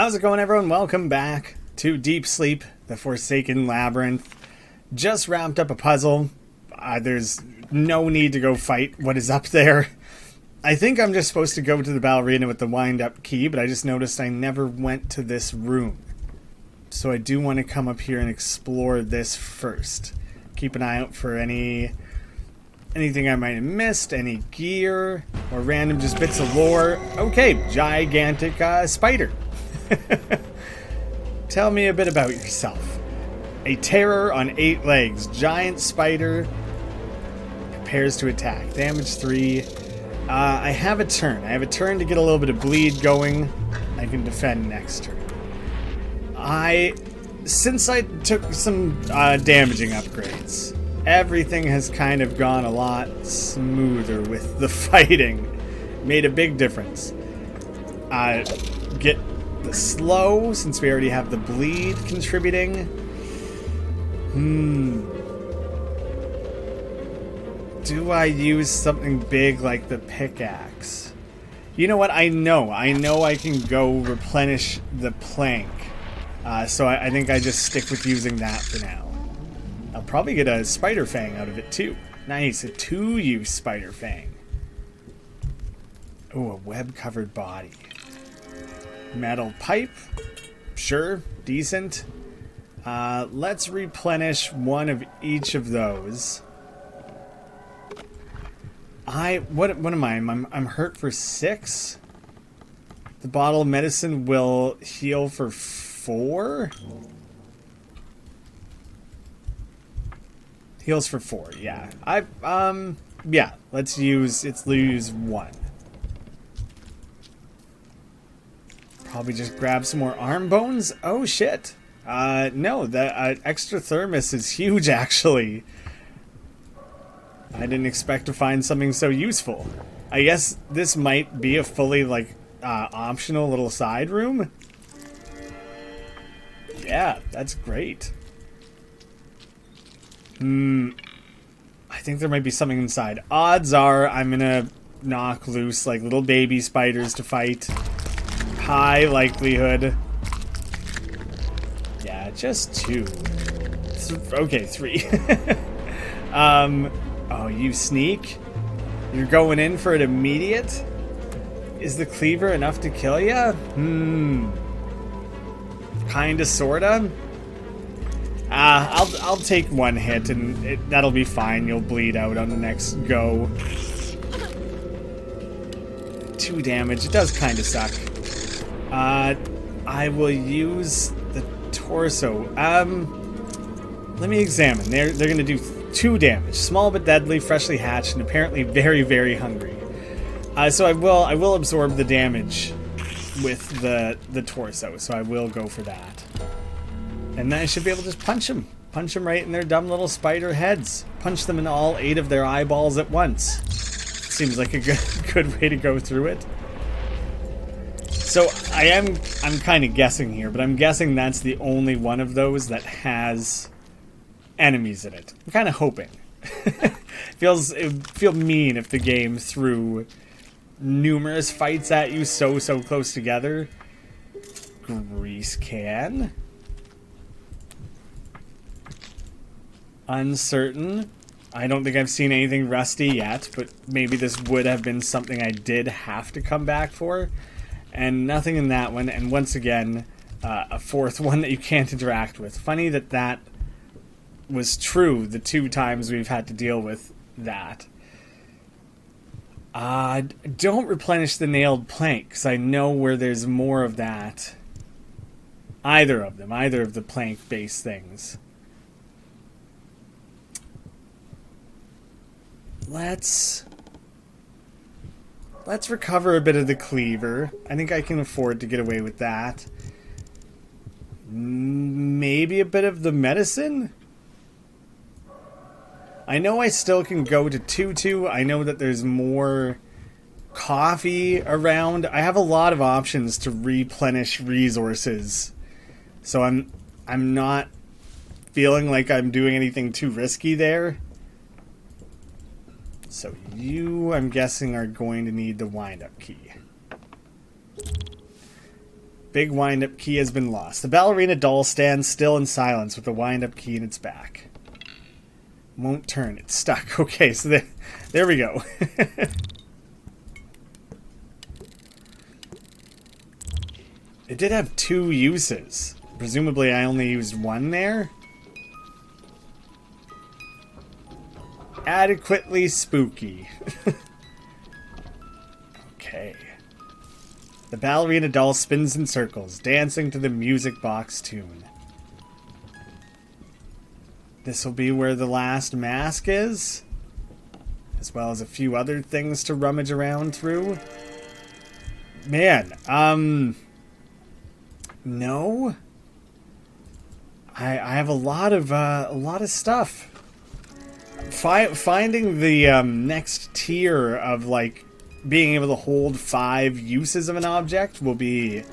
How's it going, everyone? Welcome back to Deep Sleep, the Forsaken Labyrinth. Just wrapped up a puzzle. There's no need to go fight what is up there. I think I'm just supposed to go to the ballerina with the wind-up key, but I just noticed I never went to this room. So I do want to come up here and explore this first. Keep an eye out for anything I might have missed, any gear, or random just bits of lore. Okay, gigantic spider. Tell me a bit about yourself. A terror on 8 legs. Giant spider prepares to attack. Damage 3. I have a turn. I have a turn to get a little bit of bleed going. I can defend next turn. Since I took some damaging upgrades, everything has kind of gone a lot smoother with the fighting. Made a big difference. Get the slow, since we already have the bleed contributing. Do I use something big like the pickaxe? You know what? I know I can go replenish the plank. So I think I just stick with using that for now. I'll probably get a spider fang out of it too. Nice, a 2-use spider fang. Oh, a web-covered body. Metal pipe. Sure, decent. Let's replenish one of each of those. What am I? I'm hurt for 6. The bottle of medicine will heal for 4. Heals for 4. Yeah. Yeah. Let's use 1. Probably just grab some more arm bones. Oh shit. No, the extra thermos is huge actually. I didn't expect to find something so useful. I guess this might be a fully optional little side room. Yeah, that's great. I think there might be something inside. Odds are I'm gonna knock loose little baby spiders to fight. High likelihood. Yeah, just 2. Okay, 3. Oh, you sneak? You're going in for it immediate? Is the cleaver enough to kill ya? Kinda, sorta. I'll take 1 hit and that'll be fine. You'll bleed out on the next go. 2 damage. It does kinda suck. I will use the torso. Let me examine. They're gonna do 2 damage. Small but deadly, freshly hatched, and apparently very, very hungry. So I will absorb the damage with the torso, so I will go for that. And then I should be able to just punch them. Punch them right in their dumb little spider heads. Punch them in all 8 of their eyeballs at once. Seems like a good way to go through it. So I'm kind of guessing here, but I'm guessing that's the only one of those that has enemies in it. I'm kind of hoping. It would feel mean if the game threw numerous fights at you so close together. Grease can. Uncertain. I don't think I've seen anything rusty yet, but maybe this would have been something I did have to come back for. And nothing in that one. And once again, a 4th one that you can't interact with. Funny that was true the 2 times we've had to deal with that. Don't replenish the nailed plank, because I know where there's more of that. Either of them. Either of the plank-based things. Let's recover a bit of the cleaver. I think I can afford to get away with that. Maybe a bit of the medicine? I know I still can go to 2-2. I know that there's more coffee around. I have a lot of options to replenish resources. So I'm not feeling like I'm doing anything too risky there. So you, I'm guessing, are going to need the wind-up key. Big wind-up key has been lost. The ballerina doll stands still in silence with the wind-up key in its back. Won't turn. It's stuck. Okay, so there we go. It did have 2 uses. Presumably I only used 1 there. Adequately spooky. Okay. The ballerina doll spins in circles, dancing to the music box tune. This will be where the last mask is, as well as a few other things to rummage around through. Man, no. I have a lot of stuff. Finding the next tier of like being able to hold 5 uses of an object will be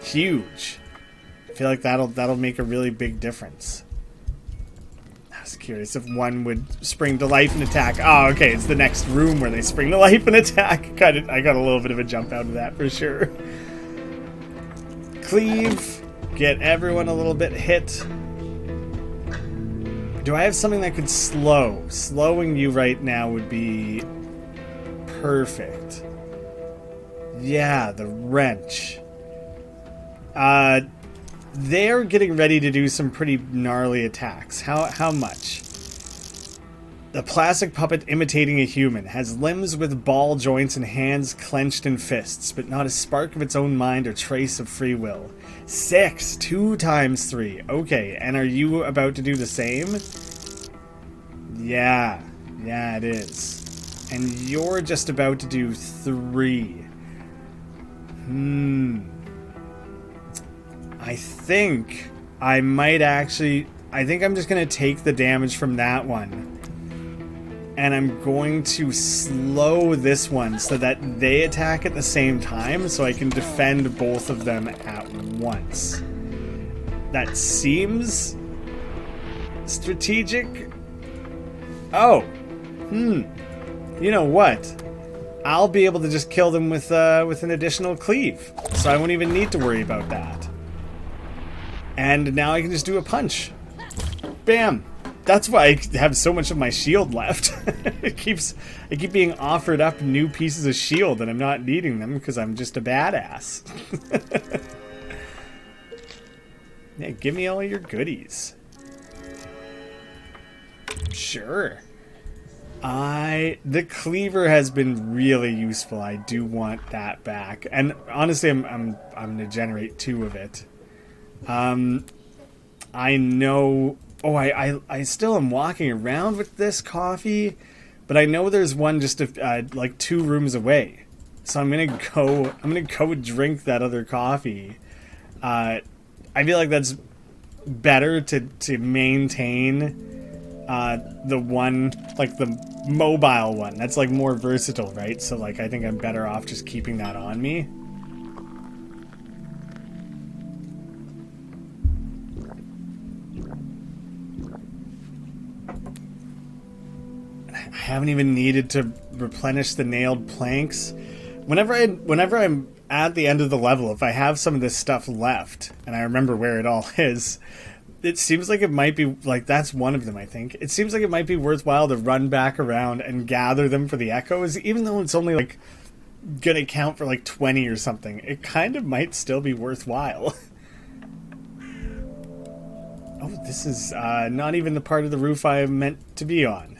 huge. I feel like that'll make a really big difference. I was curious if one would spring to life and attack. Oh, okay, it's the next room where they spring to life and attack. I got a little bit of a jump out of that for sure. Cleave, get everyone a little bit hit. Do I have something that could slow? Slowing you right now would be perfect. Yeah, the wrench. They're getting ready to do some pretty gnarly attacks. How much? The plastic puppet imitating a human has limbs with ball joints and hands clenched in fists, but not a spark of its own mind or trace of free will. 6, 2 times 3. Okay, and are you about to do the same? Yeah, it is. And you're just about to do 3. I think I might actually... I think I'm just going to take the damage from that one. And I'm going to slow this one so that they attack at the same time so I can defend both of them at once. That seems strategic. Oh. You know what? I'll be able to just kill them with an additional cleave. So I won't even need to worry about that. And now I can just do a punch. Bam! That's why I have so much of my shield left. I keep being offered up new pieces of shield and I'm not needing them because I'm just a badass. Yeah, give me all your goodies. Sure. The cleaver has been really useful. I do want that back. And honestly, I'm gonna generate 2 of it. I know... Oh, I still am walking around with this coffee, but I know there's one just like 2 rooms away. So I'm gonna go drink that other coffee. I feel like that's better to maintain the one, like the mobile one. That's like more versatile, right? So like I think I'm better off just keeping that on me. I haven't even needed to replenish the nailed planks. Whenever I'm at the end of the level, if I have some of this stuff left, and I remember where it all is, it seems like it might be, like, that's one of them, I think. It seems like it might be worthwhile to run back around and gather them for the echoes, even though it's only, like, gonna count for, like, 20 or something. It kind of might still be worthwhile. Oh, this is not even the part of the roof I meant to be on.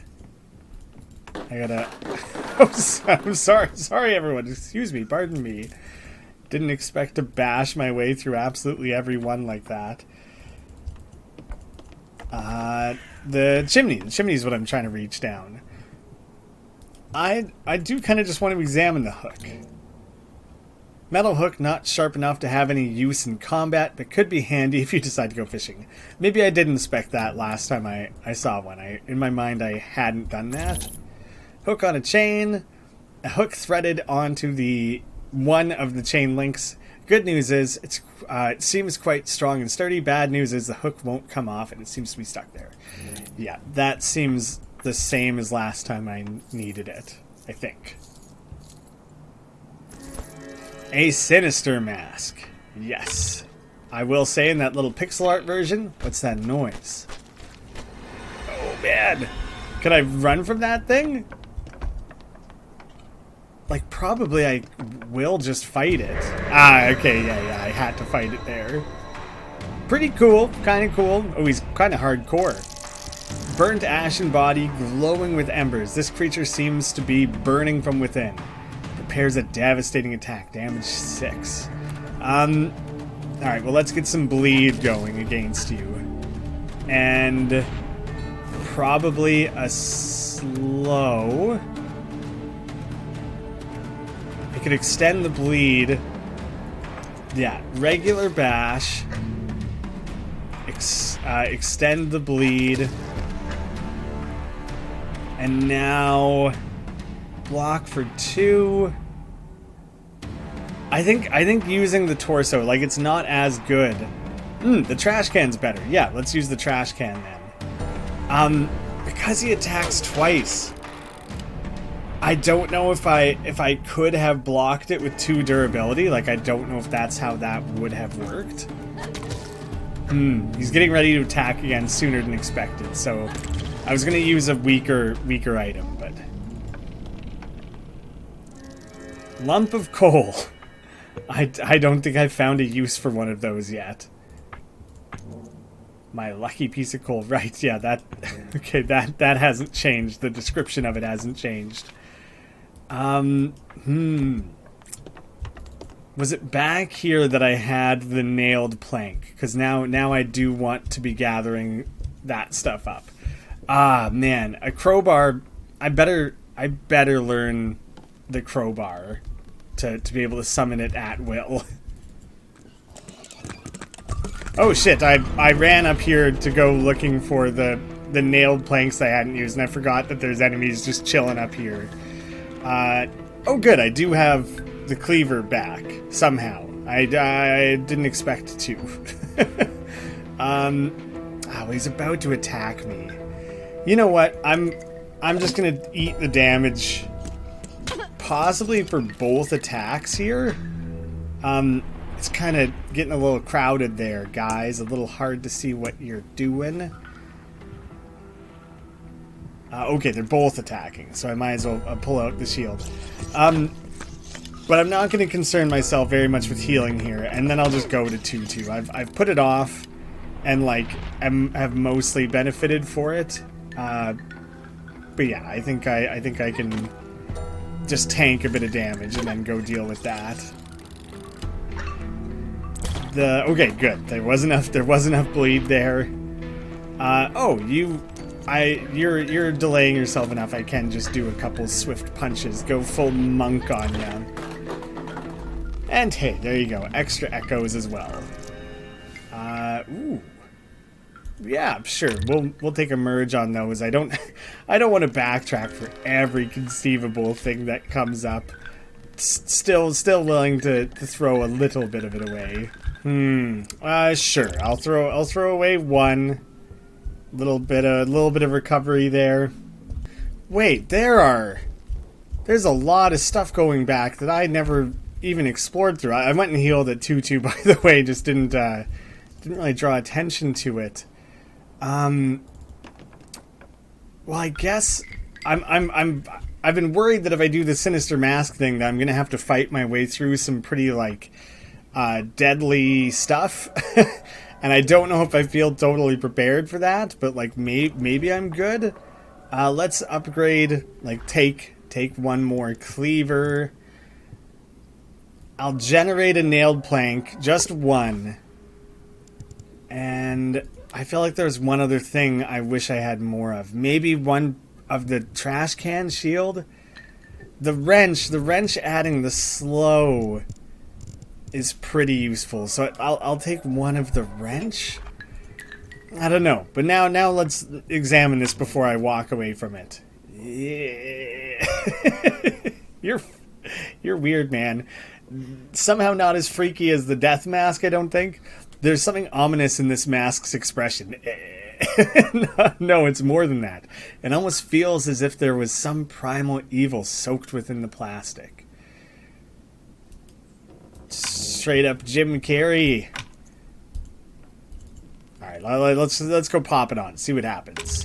I gotta... I'm sorry everyone, excuse me, pardon me. Didn't expect to bash my way through absolutely every one like that. The chimney is what I'm trying to reach down. I do kind of just want to examine the hook. Metal hook not sharp enough to have any use in combat, but could be handy if you decide to go fishing. Maybe I did inspect that last time I saw one. In my mind I hadn't done that. Hook on a chain. A hook threaded onto the one of the chain links. Good news is it seems quite strong and sturdy. Bad news is the hook won't come off and it seems to be stuck there. Yeah, that seems the same as last time I needed it, I think. A sinister mask. Yes. I will say in that little pixel art version, what's that noise? Oh man. Could I run from that thing? Like, probably I will just fight it. Ah, okay, yeah, I had to fight it there. Pretty cool, kind of cool. Oh, he's kind of hardcore. Burnt ashen body, glowing with embers. This creature seems to be burning from within. Prepares a devastating attack. Damage 6. Alright, well, let's get some bleed going against you. And probably a slow. I could extend the bleed. Yeah, regular bash. Extend the bleed. And now block for 2. I think using the torso, like, it's not as good. The trash can's better. Yeah, let's use the trash can then. Because he attacks twice. I don't know if I could have blocked it with 2 durability. Like, I don't know if that's how that would have worked. He's getting ready to attack again sooner than expected, so I was gonna use a weaker item, but lump of coal. I don't think I've found a use for one of those yet. My lucky piece of coal, right? Yeah, that okay. That hasn't changed. The description of it hasn't changed. Was it back here that I had the nailed plank? Because now I do want to be gathering that stuff up. Ah, man, a crowbar. I better learn the crowbar to be able to summon it at will. Oh shit! I ran up here to go looking for the nailed planks I hadn't used, and I forgot that there's enemies just chilling up here. Oh good, I do have the cleaver back somehow. I didn't expect to. Oh, he's about to attack me. You know what? I'm just gonna eat the damage, possibly for both attacks here. It's kind of getting a little crowded there, guys. A little hard to see what you're doing. Okay, they're both attacking, so I might as well pull out the shield. But I'm not going to concern myself very much with healing here, and then I'll just go to 2-2. I've put it off, and like have mostly benefited for it. But yeah, I think I can just tank a bit of damage and then go deal with that. Okay, good. There was enough bleed there. Oh, you're delaying yourself enough. I can just do a couple swift punches. Go full monk on ya. And hey, there you go. Extra echoes as well. Ooh. Yeah, sure. We'll take a merge on those. I don't want to backtrack for every conceivable thing that comes up. Still willing to throw a little bit of it away. Sure. I'll throw away one. Little bit of recovery there. Wait, there's a lot of stuff going back that I never even explored through. I went and healed at 2-2, by the way. Just didn't really draw attention to it. Well, I guess I've been worried that if I do the Sinister Mask thing, that I'm gonna have to fight my way through some pretty like deadly stuff. And I don't know if I feel totally prepared for that, but like maybe I'm good. Let's upgrade, like take one more cleaver. I'll generate a nailed plank, just one. And I feel like there's one other thing I wish I had more of. Maybe one of the trash can shield. The wrench adding the slow is pretty useful. So I'll take one of the wrench. I don't know, but now let's examine this before I walk away from it. Yeah. You're weird, man. Somehow not as freaky as the death mask, I don't think. There's something ominous in this mask's expression. No, it's more than that. It almost feels as if there was some primal evil soaked within the plastic. Straight up Jim Carrey. Alright, let's go pop it on. See what happens.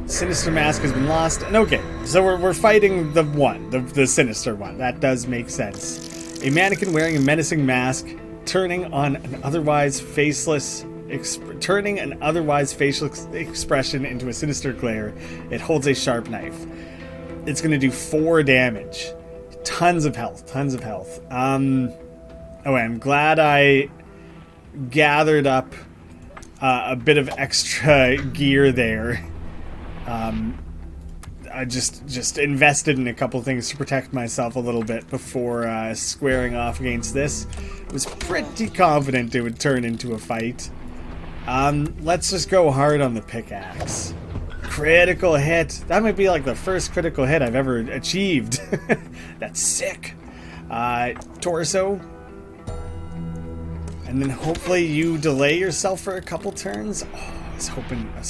Sinister mask has been lost. And okay, so we're fighting the sinister one. That does make sense. A mannequin wearing a menacing mask, turning an otherwise facial expression into a sinister glare. It holds a sharp knife. It's going to do 4 damage. Tons of health. Oh, I'm glad I gathered up a bit of extra gear there. I just invested in a couple things to protect myself a little bit before squaring off against this. Was pretty confident it would turn into a fight. Let's just go hard on the pickaxe. Critical hit. That might be like the first critical hit I've ever achieved. That's sick. Torso. And then hopefully you delay yourself for a couple turns. Oh, I was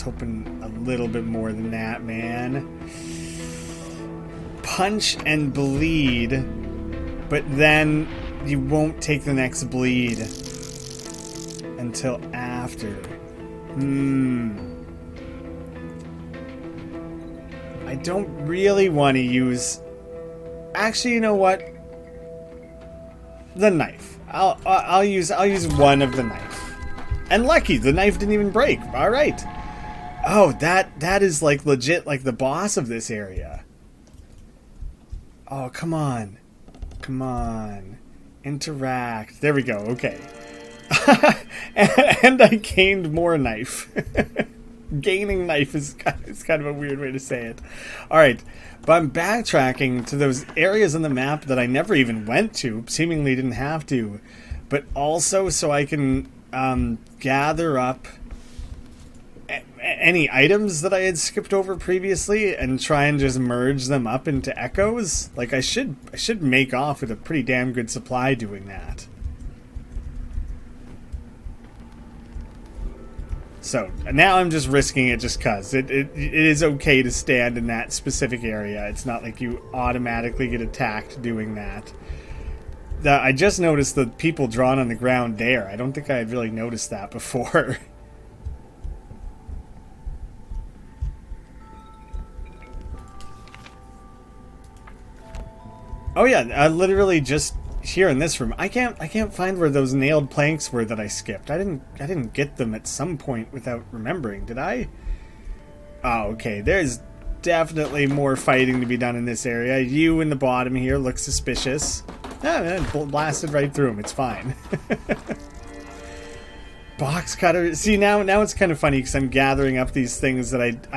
hoping a little bit more than that, man. Punch and bleed, but then you won't take the next bleed until after. I don't really want to use... Actually, you know what? The knife. I'll use one of the knife. And lucky, the knife didn't even break. All right. Oh, that is like legit like the boss of this area. Oh, come on. Come on. Interact. There we go. Okay. and I gained more knife. Gaining knife is kind of a weird way to say it. Alright, but I'm backtracking to those areas on the map that I never even went to, seemingly didn't have to, but also so I can gather up any items that I had skipped over previously and try and just merge them up into echoes. Like I should make off with a pretty damn good supply doing that. So now I'm just risking it just cause it is okay to stand in that specific area. It's not like you automatically get attacked doing that. I just noticed the people drawn on the ground there. I don't think I had really noticed that before. Oh yeah, literally just here in this room. I can't find where those nailed planks were that I skipped. I didn't get them at some point without remembering, did I? Oh, okay. There's definitely more fighting to be done in this area. You in the bottom here look suspicious. Ah, man, blasted right through him. It's fine. Box cutter. See, now it's kind of funny because I'm gathering up these things that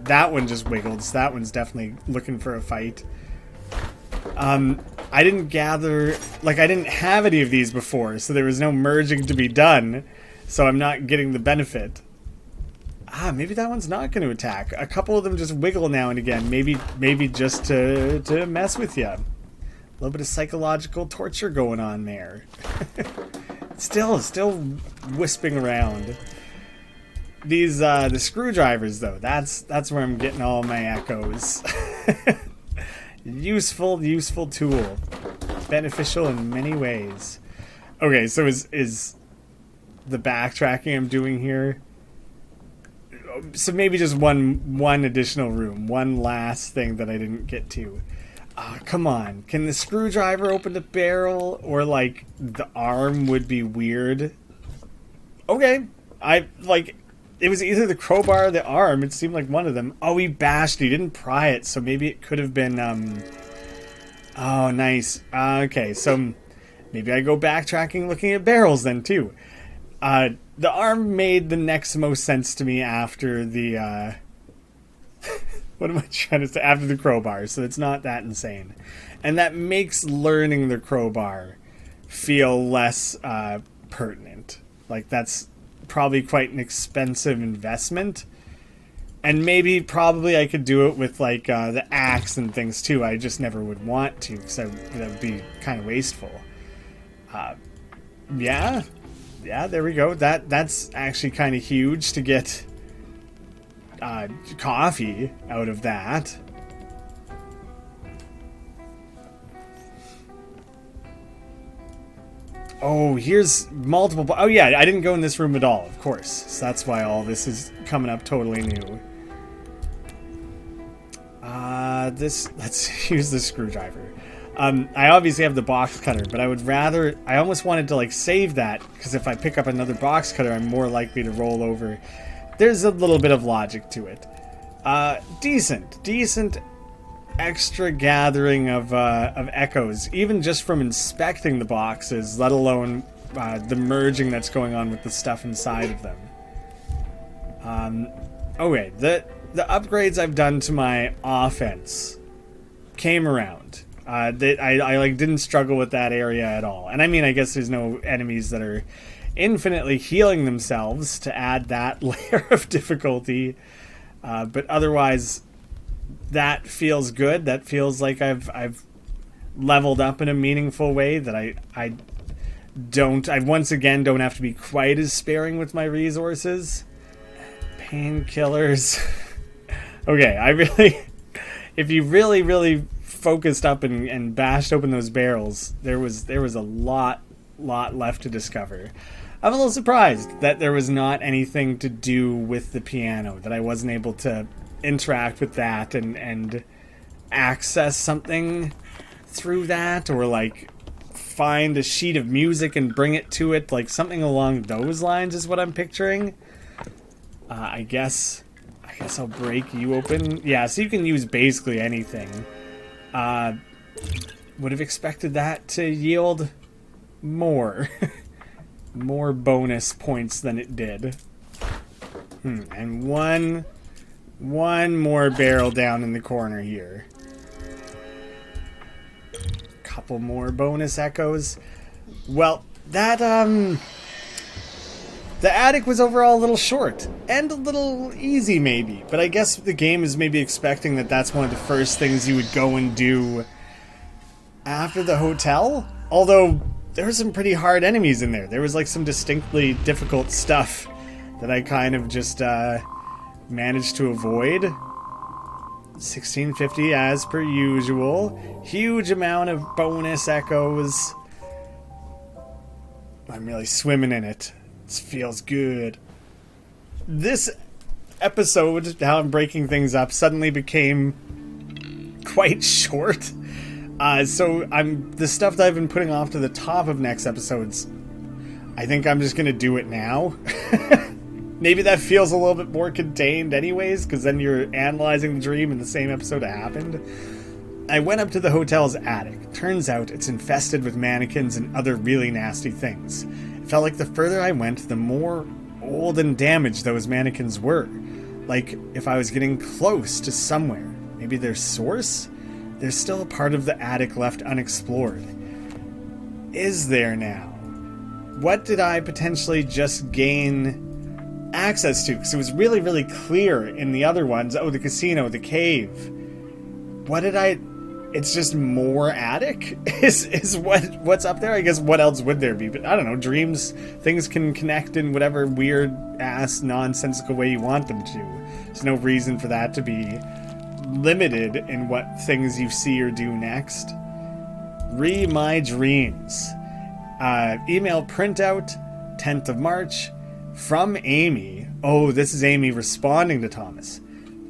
that one just wiggled, so that one's definitely looking for a fight. I didn't gather, like I didn't have any of these before, so there was no merging to be done, so I'm not getting the benefit. Ah, maybe that one's not going to attack. A couple of them just wiggle now and again, maybe just to mess with you. A little bit of psychological torture going on there. still wisping around. These the screwdrivers though, that's where I'm getting all my echoes. Useful tool. Beneficial in many ways. Okay, so is the backtracking I'm doing here? So maybe just one additional room. One last thing that I didn't get to. Come on. Can the screwdriver open the barrel? Or, like, the arm would be weird? Okay. It was either the crowbar or the arm. It seemed like one of them. Oh, he bashed. He didn't pry it, so maybe it could have been, Oh, nice. Okay, so maybe I go backtracking looking at barrels then, too. The arm made the next most sense to me after the, what am I trying to say? After the crowbar, so it's not that insane. And that makes learning the crowbar feel less, pertinent. Like, that's probably quite an expensive investment, and probably I could do it with like the axe and things too. I just never would want to because that would be kind of wasteful. Yeah, there we go. That's actually kind of huge to get coffee out of that. Oh, here's multiple... Oh, yeah, I didn't go in this room at all, of course. So that's why all this is coming up totally new. Let's use the screwdriver. I obviously have the box cutter, but I would rather... I almost wanted to, like, save that, because if I pick up another box cutter, I'm more likely to roll over. There's a little bit of logic to it. Decent extra gathering of echoes, even just from inspecting the boxes, let alone the merging that's going on with the stuff inside of them. Okay, the upgrades I've done to my offense came around. I like didn't struggle with that area at all, and I mean, I guess there's no enemies that are infinitely healing themselves to add that layer of difficulty, but otherwise. That feels good. That feels like I've leveled up in a meaningful way. That I once again don't have to be quite as sparing with my resources. Painkillers. Okay, if you really focused up and bashed open those barrels, there was a lot left to discover. I'm a little surprised that there was not anything to do with the piano, that I wasn't able to interact with that and access something through that, or like find a sheet of music and bring it to it, like something along those lines is what I'm picturing. I guess I'll break you open. Yeah, so you can use basically anything. Would have expected that to yield more more bonus points than it did. And one more barrel down in the corner here. Couple more bonus echoes. Well, that the attic was overall a little short and a little easy maybe, but I guess the game is maybe expecting that that's one of the first things you would go and do after the hotel. Although there were some pretty hard enemies in there. There was like some distinctly difficult stuff that I kind of just managed to avoid. 1650 as per usual. Huge amount of bonus echoes. I'm really swimming in it. This feels good. This episode, how I'm breaking things up, suddenly became quite short. So the stuff that I've been putting off to the top of next episodes, I think I'm just going to do it now. Maybe that feels a little bit more contained anyways, because then you're analyzing the dream in the same episode it happened. I went up to the hotel's attic. Turns out it's infested with mannequins and other really nasty things. It felt like the further I went, the more old and damaged those mannequins were. Like if I was getting close to somewhere. Maybe their source? There's still a part of the attic left unexplored. Is there now? What did I potentially just gain access to? Because it was really, really clear in the other ones. Oh, the casino, the cave. What did I... It's just more attic? Is what's up there? I guess what else would there be? But I don't know, dreams, things can connect in whatever weird-ass, nonsensical way you want them to. There's no reason for that to be limited in what things you see or do next. My dreams. Email printout, 10th of March, from Amy. Oh, this is Amy responding to Thomas.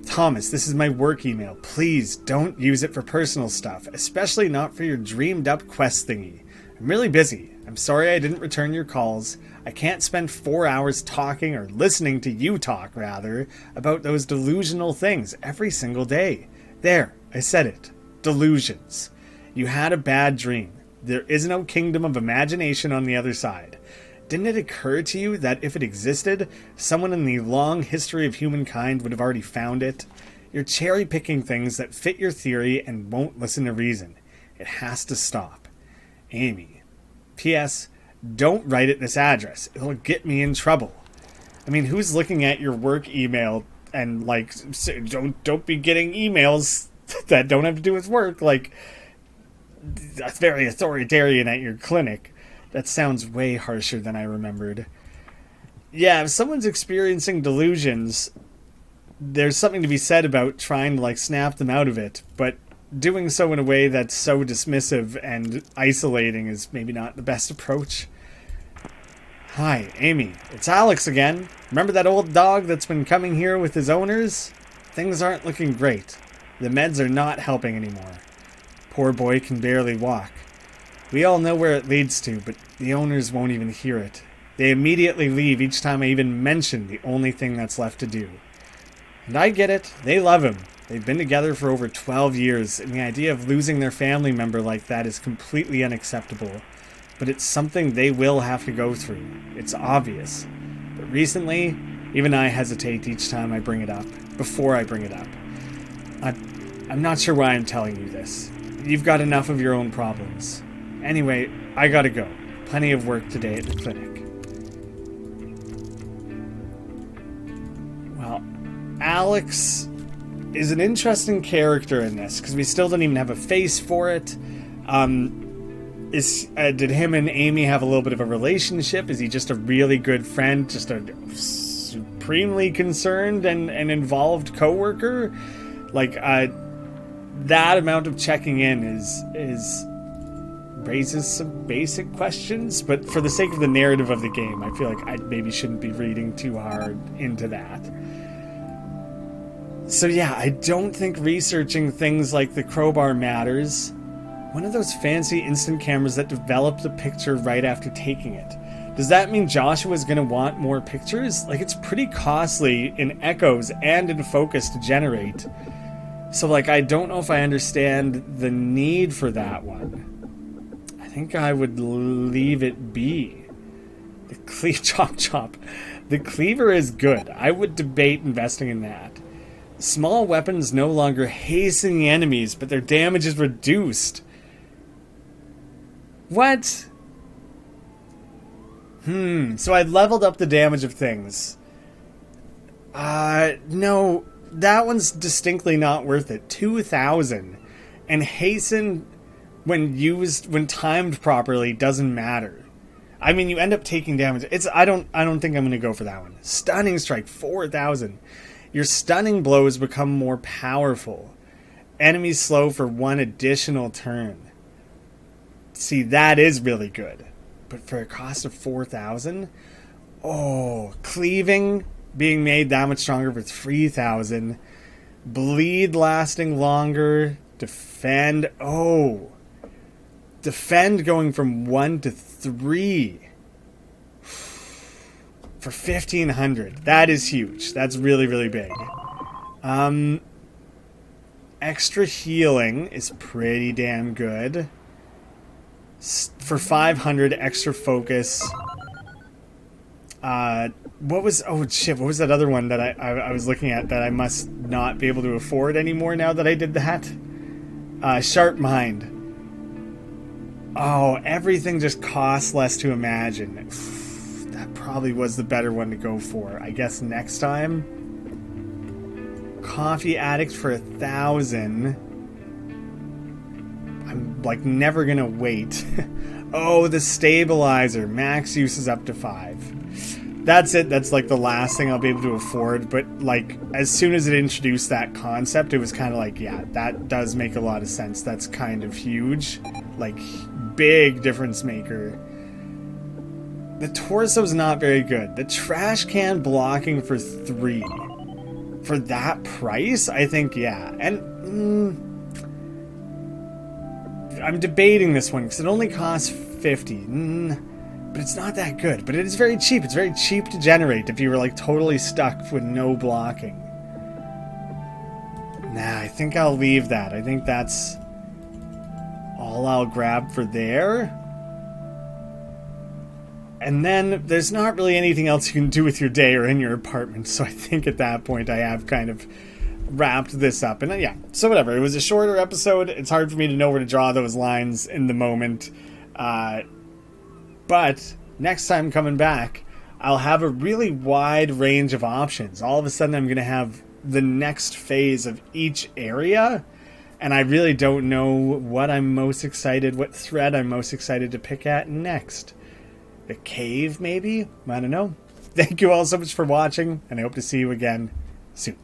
Thomas, this is my work email. Please don't use it for personal stuff, especially not for your dreamed up quest thingy. I'm really busy. I'm sorry I didn't return your calls. I can't spend 4 hours talking, or listening to you talk, rather, about those delusional things every single day. There, I said it. Delusions. You had a bad dream. There is no kingdom of imagination on the other side. Didn't it occur to you that if it existed, someone in the long history of humankind would have already found it? You're cherry-picking things that fit your theory and won't listen to reason. It has to stop. Amy. P.S. Don't write at this address. It'll get me in trouble. I mean, who's looking at your work email and, like, don't be getting emails that don't have to do with work? Like, that's very authoritarian at your clinic. That sounds way harsher than I remembered. Yeah, if someone's experiencing delusions, there's something to be said about trying to, like, snap them out of it, but doing so in a way that's so dismissive and isolating is maybe not the best approach. Hi, Amy. It's Alex again. Remember that old dog that's been coming here with his owners? Things aren't looking great. The meds are not helping anymore. Poor boy can barely walk. We all know where it leads to, but the owners won't even hear it. They immediately leave each time I even mention the only thing that's left to do. And I get it. They love him. They've been together for over 12 years, and the idea of losing their family member like that is completely unacceptable. But it's something they will have to go through. It's obvious. But recently, even I hesitate each time I bring it up, before I bring it up. I'm not sure why I'm telling you this. You've got enough of your own problems. Anyway, I gotta go. Plenty of work today at the clinic. Well, Alex is an interesting character in this, because we still don't even have a face for it. Did him and Amy have a little bit of a relationship? Is he just a really good friend, just a supremely concerned and involved coworker? Like, that amount of checking in is raises some basic questions, but for the sake of the narrative of the game, I feel like I maybe shouldn't be reading too hard into that. So yeah, I don't think researching things like the crowbar matters. One of those fancy instant cameras that developed the picture right after taking it. Does that mean Joshua's going to want more pictures? Like, it's pretty costly in echoes and in focus to generate. So, like, I don't know if I understand the need for that one. I think I would leave it be. The chop. The cleaver is good. I would debate investing in that. Small weapons no longer hasten the enemies, but their damage is reduced. What? So I leveled up the damage of things. No, that one's distinctly not worth it. 2,000. And hasten, when timed properly, doesn't matter. I mean, you end up taking damage. I don't think I'm going to go for that one. Stunning strike, 4,000. Your stunning blows become more powerful. Enemies slow for one additional turn. See, that is really good. But for a cost of 4,000? Oh, cleaving being made that much stronger for 3,000. Bleed lasting longer. Defend. Oh. Defend going from 1 to 3. For 1,500. That is huge. That's really, really big. Extra healing is pretty damn good. For 500, extra focus. What was that other one that I was looking at that I must not be able to afford anymore now that I did that? Sharp mind. Oh, everything just costs less to imagine. That probably was the better one to go for. I guess next time. Coffee addict for 1,000. I'm like never gonna wait. Oh, the stabilizer. Max use is up to 5. That's it. That's like the last thing I'll be able to afford. But like as soon as it introduced that concept, it was kind of like, yeah, that does make a lot of sense. That's kind of huge. Like big difference maker. The torso's not very good. The trash can blocking for 3. For that price, I think, yeah. And I'm debating this one because it only costs 50. But it's not that good. But it is very cheap. It's very cheap to generate if you were like totally stuck with no blocking. Nah, I think I'll leave that. I think that's all I'll grab for there. And then there's not really anything else you can do with your day or in your apartment. So I think at that point I have kind of wrapped this up. And yeah, so whatever. It was a shorter episode. It's hard for me to know where to draw those lines in the moment. But next time coming back, I'll have a really wide range of options. All of a sudden I'm going to have the next phase of each area. And I really don't know what thread I'm most excited to pick at next. The cave, maybe? I don't know. Thank you all so much for watching, and I hope to see you again soon.